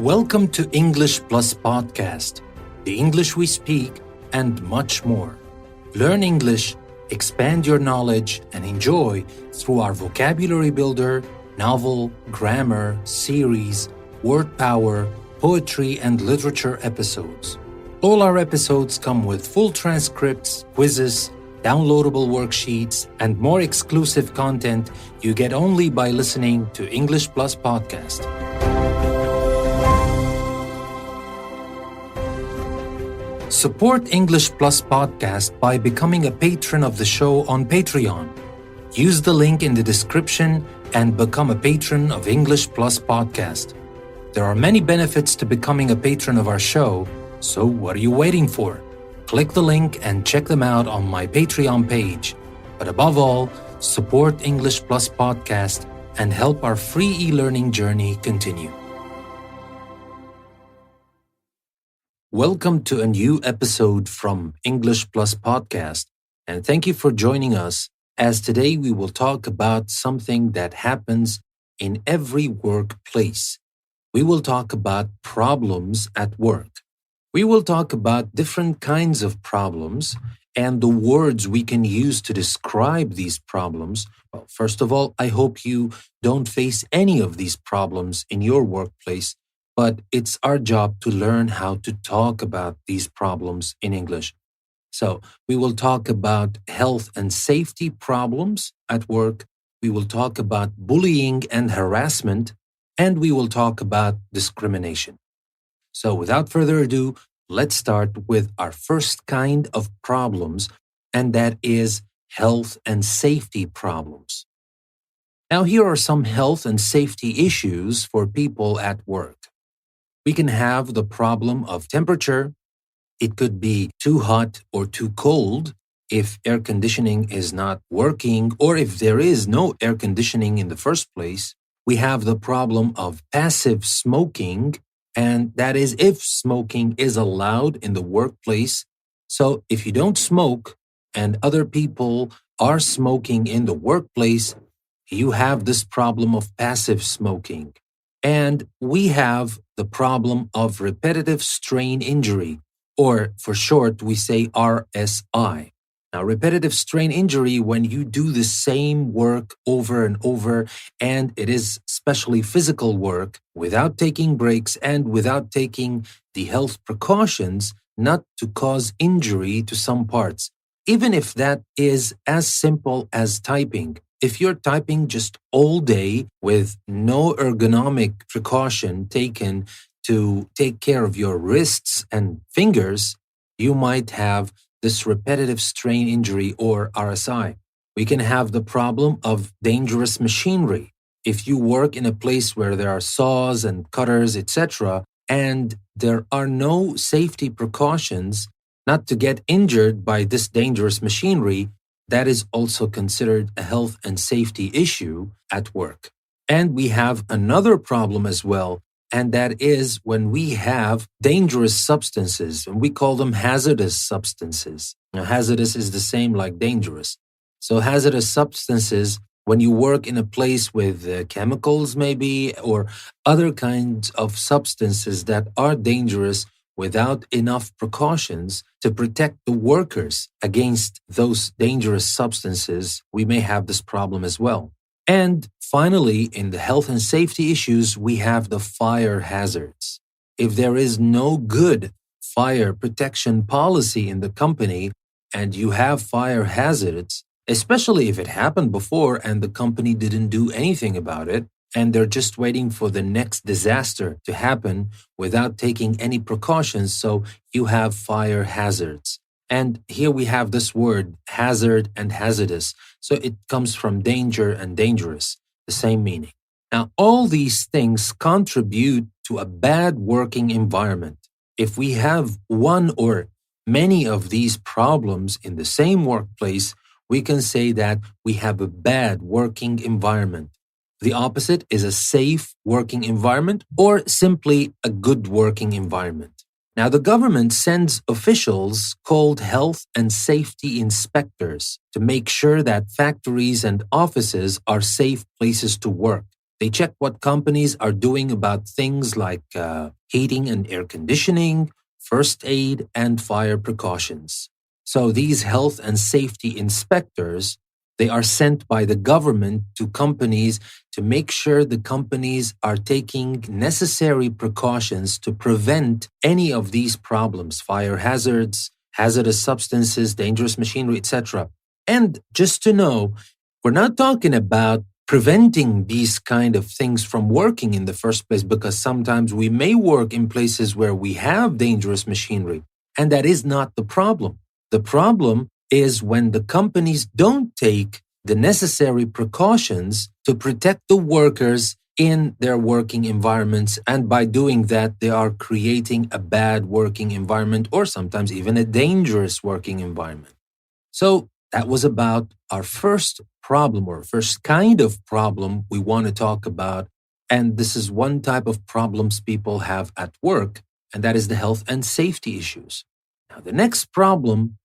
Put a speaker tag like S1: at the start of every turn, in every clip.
S1: Welcome to English Plus Podcast, the English we speak, and much more. Learn English, expand your knowledge, and enjoy through our vocabulary builder, novel, grammar, series, word power, poetry, and literature episodes. All our episodes come with full transcripts, quizzes, downloadable worksheets, and more exclusive content you get only by listening to English Plus Podcast. Support English Plus Podcast by becoming a patron of the show on Patreon. Use the link in the description and become a patron of English Plus Podcast. There are many benefits to becoming a patron of our show, so what are you waiting for? Click the link and check them out on my Patreon page. But above all, support English Plus Podcast and help our free e-learning journey continue. Welcome to a new episode from English Plus Podcast, and thank you for joining us, as today we will talk about something that happens in every workplace. We will talk about problems at work. We will talk about different kinds of problems and the words we can use to describe these problems. Well, first of all, I hope you don't face any of these problems in your workplace, but it's our job to learn how to talk about these problems in English. So we will talk about health and safety problems at work. We will talk about bullying and harassment, and we will talk about discrimination. So without further ado, let's start with our first kind of problems, and that is health and safety problems. Now, here are some health and safety issues for people at work. We can have the problem of temperature. It could be too hot or too cold if air conditioning is not working or if there is no air conditioning in the first place. We have the problem of passive smoking, and that is if smoking is allowed in the workplace. So if you don't smoke and other people are smoking in the workplace, you have this problem of passive smoking. And we have the problem of repetitive strain injury, or for short, we say RSI. Now, repetitive strain injury, when you do the same work over and over, and it is especially physical work, without taking breaks and without taking the health precautions not to cause injury to some parts, even if that is as simple as typing. If you're typing just all day with no ergonomic precaution taken to take care of your wrists and fingers, you might have this repetitive strain injury or RSI. We can have the problem of dangerous machinery. If you work in a place where there are saws and cutters, etc., and there are no safety precautions not to get injured by this dangerous machinery, that is also considered a health and safety issue at work. And we have another problem as well, and that is when we have dangerous substances, and we call them hazardous substances. Now, hazardous is the same like dangerous. So hazardous substances, when you work in a place with chemicals maybe, or other kinds of substances that are dangerous without enough precautions to protect the workers against those dangerous substances, we may have this problem as well. And finally, in the health and safety issues, we have the fire hazards. If there is no good fire protection policy in the company and you have fire hazards, especially if it happened before and the company didn't do anything about it, and they're just waiting for the next disaster to happen without taking any precautions, so you have fire hazards. And here we have this word, hazard and hazardous. So it comes from danger and dangerous, the same meaning. Now, all these things contribute to a bad working environment. If we have one or many of these problems in the same workplace, we can say that we have a bad working environment. The opposite is a safe working environment or simply a good working environment. Now, the government sends officials called health and safety inspectors to make sure that factories and offices are safe places to work. They check what companies are doing about things like heating and air conditioning, first aid, and fire precautions. So these health and safety inspectors, they are sent by the government to companies to make sure the companies are taking necessary precautions to prevent any of these problems, fire hazards, hazardous substances, dangerous machinery, etc. And just to know, we're not talking about preventing these kind of things from working in the first place, because sometimes we may work in places where we have dangerous machinery, and that is not the problem. The problem is when the companies don't take the necessary precautions to protect the workers in their working environments. And by doing that, they are creating a bad working environment, or sometimes even a dangerous working environment. So that was about our first problem, or first kind of problem we want to talk about. And this is one type of problems people have at work, and that is the health and safety issues. Now, the next problem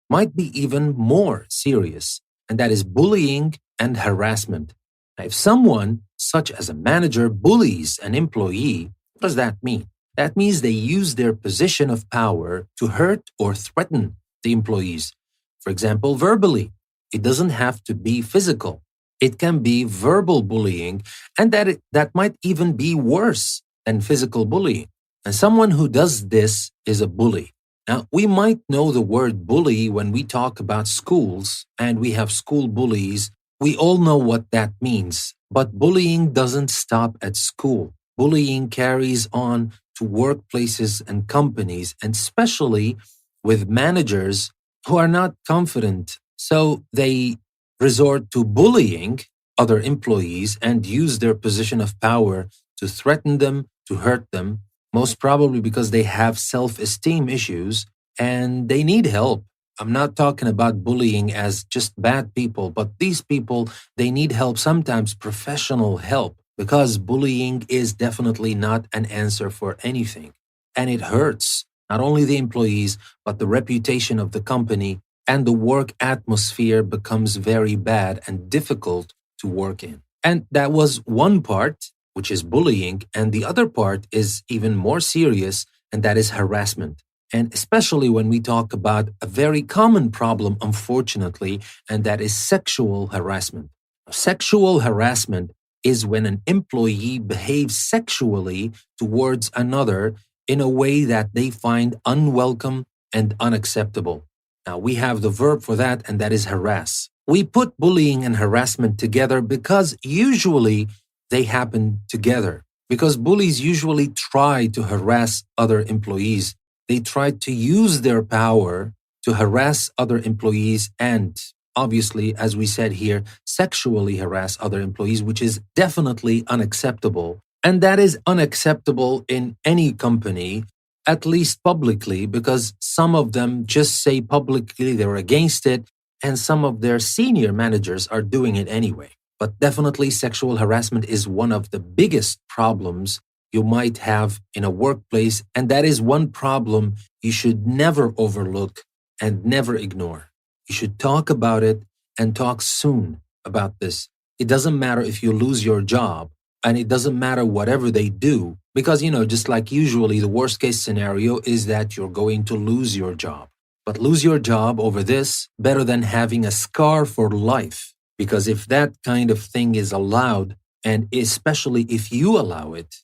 S1: might be even more serious, and that is bullying and harassment. Now, if someone, such as a manager, bullies an employee, what does that mean? That means they use their position of power to hurt or threaten the employees. For example, verbally. It doesn't have to be physical. It can be verbal bullying, and that might even be worse than physical bullying. And someone who does this is a bully. Now, we might know the word bully when we talk about schools, and we have school bullies. We all know what that means. But bullying doesn't stop at school. Bullying carries on to workplaces and companies, and especially with managers who are not confident. So they resort to bullying other employees and use their position of power to threaten them, to hurt them, most probably because they have self-esteem issues and they need help. I'm not talking about bullying as just bad people, but these people, they need help, sometimes professional help, because bullying is definitely not an answer for anything. And it hurts not only the employees, but the reputation of the company, and the work atmosphere becomes very bad and difficult to work in. And that was one part, which is bullying, and the other part is even more serious, and that is harassment. And especially when we talk about a very common problem, unfortunately, and that is sexual harassment. Sexual harassment is when an employee behaves sexually towards another in a way that they find unwelcome and unacceptable. Now, we have the verb for that, and that is harass. We put bullying and harassment together because usually they happen together. Because bullies usually try to harass other employees. They try to use their power to harass other employees and, obviously, as we said here, sexually harass other employees, which is definitely unacceptable. And that is unacceptable in any company, at least publicly, because some of them just say publicly they're against it, and some of their senior managers are doing it anyway. But definitely sexual harassment is one of the biggest problems you might have in a workplace, and that is one problem you should never overlook and never ignore. You should talk about it and talk soon about this. It doesn't matter if you lose your job, and it doesn't matter whatever they do, because, just like usually the worst case scenario is that you're going to lose your job. But lose your job over this better than having a scar for life. Because if that kind of thing is allowed, and especially if you allow it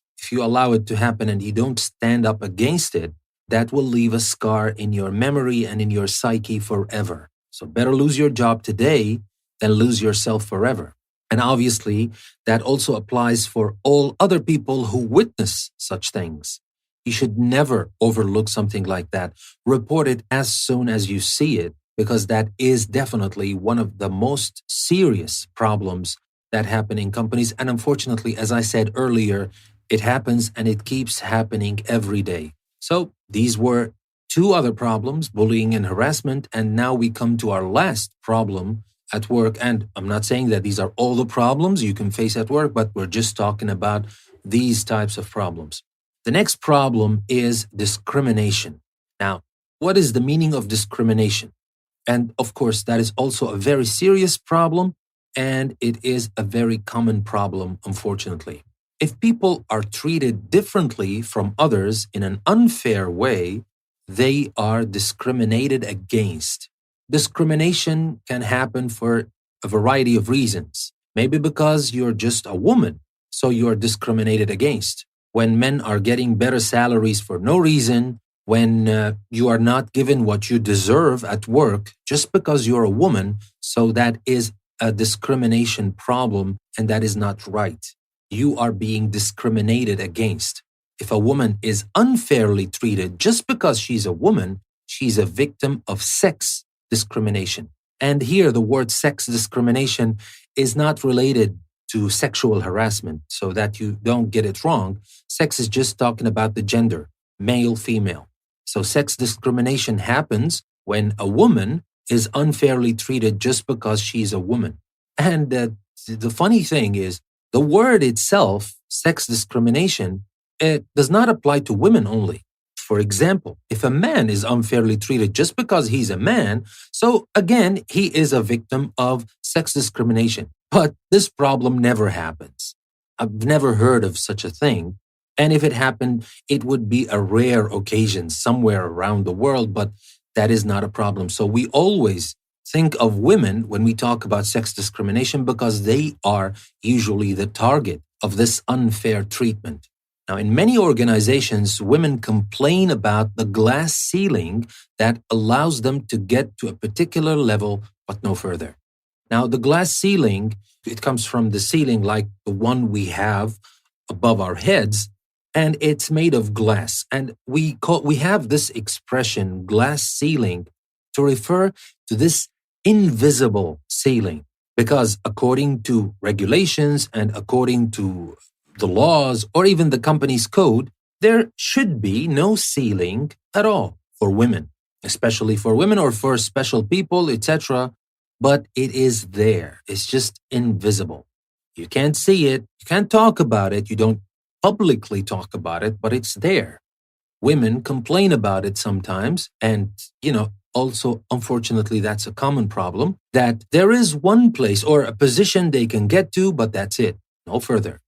S1: to happen and you don't stand up against it, that will leave a scar in your memory and in your psyche forever. So better lose your job today than lose yourself forever. And obviously, that also applies for all other people who witness such things. You should never overlook something like that. Report it as soon as you see it, because that is definitely one of the most serious problems that happen in companies. And unfortunately, as I said earlier, it happens and it keeps happening every day. So these were two other problems, bullying and harassment. And now we come to our last problem at work. And I'm not saying that these are all the problems you can face at work, but we're just talking about these types of problems. The next problem is discrimination. Now, what is the meaning of discrimination? And of course, that is also a very serious problem. and it is a very common problem, unfortunately. If people are treated differently from others in an unfair way, they are discriminated against. Discrimination can happen for a variety of reasons. Maybe because you're just a woman, so you're discriminated against. When men are getting better salaries for no reason, when you are not given what you deserve at work just because you're a woman, so that is a discrimination problem, and that is not right. You are being discriminated against. If a woman is unfairly treated just because she's a woman, she's a victim of sex discrimination. And here, the word sex discrimination is not related to sexual harassment, so that you don't get it wrong. Sex is just talking about the gender, male, female. So sex discrimination happens when a woman is unfairly treated just because she's a woman. And the funny thing is, the word itself, sex discrimination, it does not apply to women only. For example, if a man is unfairly treated just because he's a man, so again, he is a victim of sex discrimination. But this problem never happens. I've never heard of such a thing. And if it happened, it would be a rare occasion somewhere around the world, but that is not a problem. So we always think of women when we talk about sex discrimination because they are usually the target of this unfair treatment. Now, in many organizations, women complain about the glass ceiling that allows them to get to a particular level, but no further. Now, the glass ceiling, it comes from the ceiling like the one we have above our heads, and it's made of glass. And we have this expression, glass ceiling, to refer to this invisible ceiling, because according to regulations and according to the laws or even the company's code, there should be no ceiling at all for women, especially for women or for special people, etc. But it is there. It's just invisible. You can't see it. You can't talk about it. You don't publicly talk about it, but it's there. Women complain about it sometimes. And, also, unfortunately, that's a common problem, that there is one place or a position they can get to, but that's it. No further.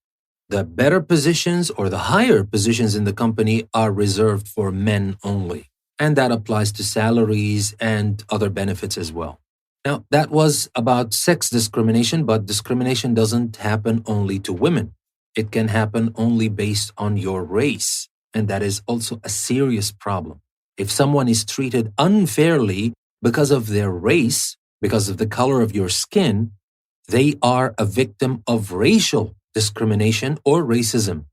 S1: The better positions or the higher positions in the company are reserved for men only. And that applies to salaries and other benefits as well. Now, that was about sex discrimination, but discrimination doesn't happen only to women. It can happen only based on your race. And that is also a serious problem. If someone is treated unfairly because of their race, because of the color of your skin, they are a victim of racial discrimination or racism,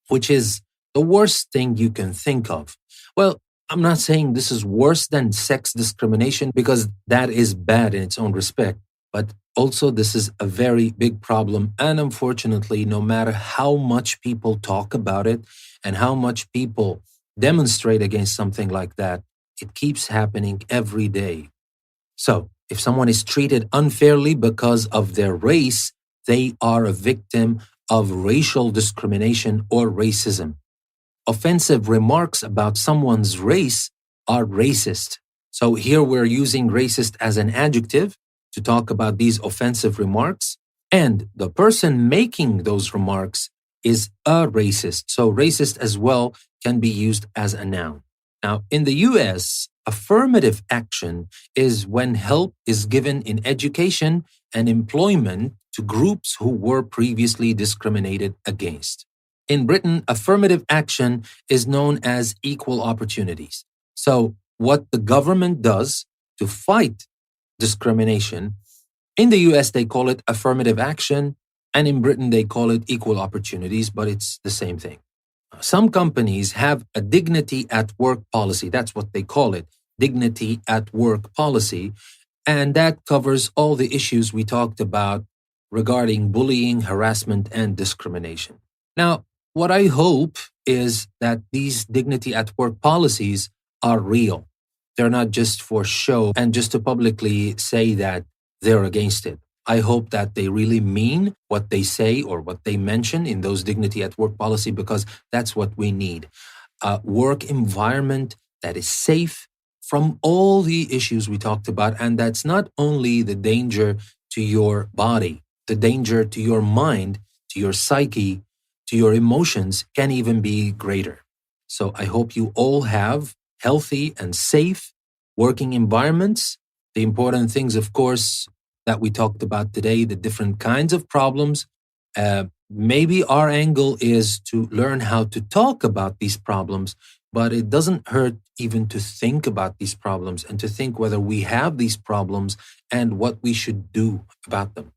S1: which is the worst thing you can think of. Well, I'm not saying this is worse than sex discrimination because that is bad in its own respect, but also this is a very big problem. And unfortunately, no matter how much people talk about it and how much people demonstrate against something like that, it keeps happening every day. So if someone is treated unfairly because of their race, they are a victim of racial discrimination or racism. Offensive remarks about someone's race are racist. So here we're using racist as an adjective to talk about these offensive remarks. And the person making those remarks is a racist. So racist as well can be used as a noun. Now, in the US, affirmative action is when help is given in education and employment to groups who were previously discriminated against. In Britain, affirmative action is known as equal opportunities. So what the government does to fight discrimination, in the US they call it affirmative action, and in Britain they call it equal opportunities, but it's the same thing. Some companies have a dignity at work policy. That's what they call it, dignity at work policy. And that covers all the issues we talked about regarding bullying, harassment, and discrimination. Now, what I hope is that these dignity at work policies are real. They're not just for show and just to publicly say that they're against it. I hope that they really mean what they say or what they mention in those dignity at work policy, because that's what we need. A work environment that is safe from all the issues we talked about. And that's not only the danger to your body. The danger to your mind, to your psyche, to your emotions can even be greater. So I hope you all have healthy and safe working environments. The important things, of course, that we talked about today, the different kinds of problems. Maybe our angle is to learn how to talk about these problems, but it doesn't hurt even to think about these problems and to think whether we have these problems and what we should do about them.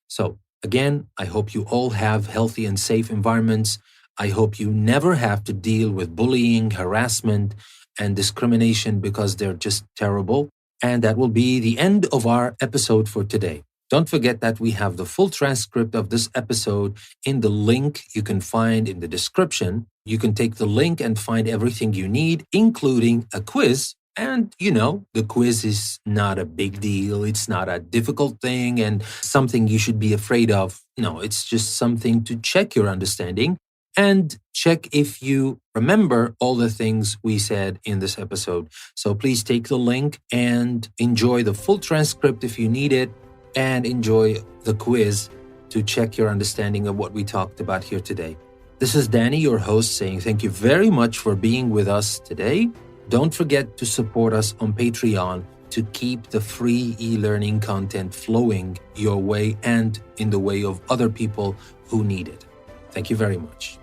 S1: So again, I hope you all have healthy and safe environments. I hope you never have to deal with bullying, harassment, and discrimination because they're just terrible. And that will be the end of our episode for today. Don't forget that we have the full transcript of this episode in the link you can find in the description. You can take the link and find everything you need, including a quiz. And, the quiz is not a big deal. It's not a difficult thing and something you should be afraid of. No, it's just something to check your understanding and check if you remember all the things we said in this episode. So please take the link and enjoy the full transcript if you need it, and enjoy the quiz to check your understanding of what we talked about here today. This is Danny, your host, saying thank you very much for being with us today. Don't forget to support us on Patreon to keep the free e-learning content flowing your way and in the way of other people who need it. Thank you very much.